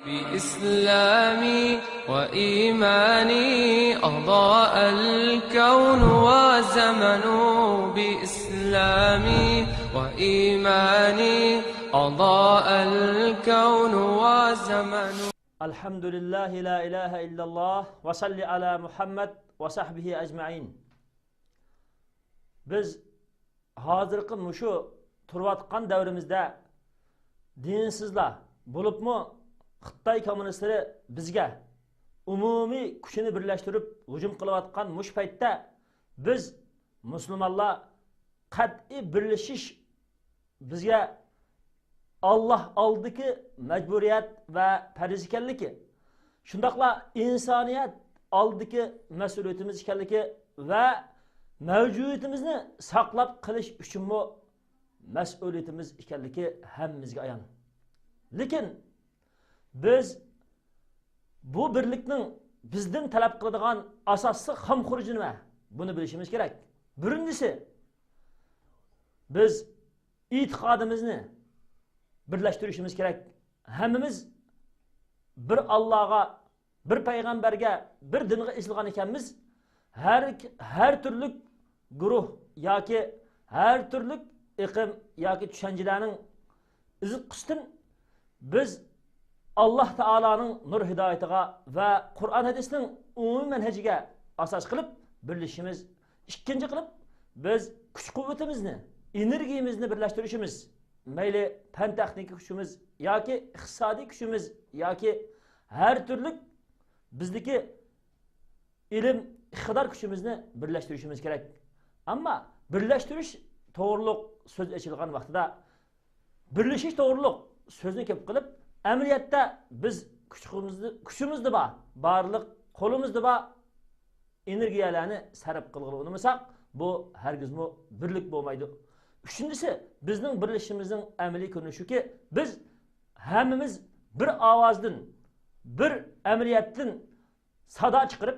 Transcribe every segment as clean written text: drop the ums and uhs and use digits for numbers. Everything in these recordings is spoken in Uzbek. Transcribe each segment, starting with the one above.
بإسلامي وإيماني أضاء الكون وزمن بإسلامي وإيماني أضاء الكون وزمن الحمد لله لا إله إلا الله وصل على محمد وصحبه أجمعين. Biz hazırkı muşu turvatqan davrimizda dinsizlar bo'libmi Xitoy kommunistlari bizga umumiy kuchini birlashtirib hujum qilayotgan mush paytda biz musulmonlar qat'iy birlashish bizga Allah oldiki majburiyat va farz ekanligi, shundaqla insoniyat oldiki mas'uliyatimiz ekanligi va mavjudiyatimizni saqlab qilish uchun mas'uliyatimiz ekanligi hammamizga ayon. Lekin biz bu birlikning bizdan talab qiladigan asosiy xam xuruji nima? Buni bilishimiz kerak. Birinchisi, biz e'tiqodimizni birlashtirishimiz kerak. Hammamiz bir Allohga, bir payg'ambarga, bir dinga isilgan ekanmiz. Her türlü guruh yoki her türlü iqim yoki tushunchalarning izi qistin biz Allah Taola'nın nur hidoyatiga va Qur'on hadisning umumiy manhajiga asos qilib birlashishimiz. Ikkinchi qilib biz kuch-quvvatimizni, energiyamizni birlashtirishimiz. Mayli fan texnik kuchimiz yoki iqtisodiy kuchimiz yoki her türlü bizdeki ilim, iqtidor kuchimizni birlashtirishimiz kerak. Ammo birlashtirish to'g'riliq so'z ochilgan vaqtida birlashish to'g'riliq so'zni kelib qilib amaliyotda biz kuchimizni barliq qo'limizda bor energiyalarni sarf qilg'ili unamasak bu hargizmi birlik bo'lmaydi. Üçüncüsü bizning birlashishimizning amaliy ko'rinishi shuki biz hammamiz bir ovozdan, bir amaliyotdan sado chiqarib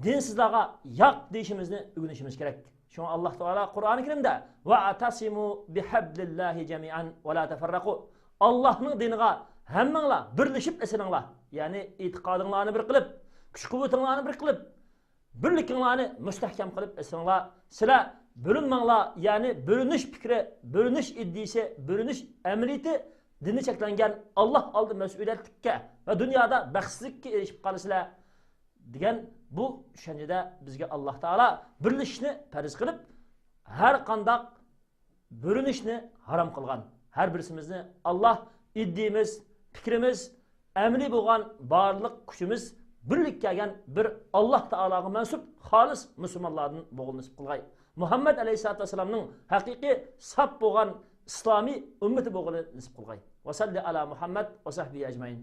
dinsizlarga yo'q deyishimizni o'rganishimiz kerak. Şuna Allah Teala Kur'an-ı Kerim'de وَاَعْتَصِمُوا بِحَبْلِ اللّٰهِ جَمِيعًا وَلَا تَفَرَّقُوا Allah'ın dinine hemmenla birleşip esinenla yani itikadınlarını bir kılıp, güç kuvvetinlarını bir kılıp, birlikinlarını müstehkem kılıp esinenla sıra bölünmenla yani bölünüş fikri, bölünüş iddisi, bölünüş emriyeti dini çeklengen Allah aldı mesuliyetlikке ve dünyada baxsizlikka erişip kalısıyla degan bu düşüncede bizge Allah Teala birleşini farz kılıp her qandaq bölünüşni haram kılgan. Her birisimizni Allah iddimiz, fikrimiz, emri bo'lgan barliq kuchimiz birlik kelgan bir Allah Teala'ga mensup xolis musulmonlardan bo'lgan nasib qilgay. Muhammed Aleyhisselatü Vesselam'ның haqiqiy sap bo'lgan islomiy ummati bo'lgan nasib qilgay. Va salli ala Muhammed ve sahbihi ecmaîn.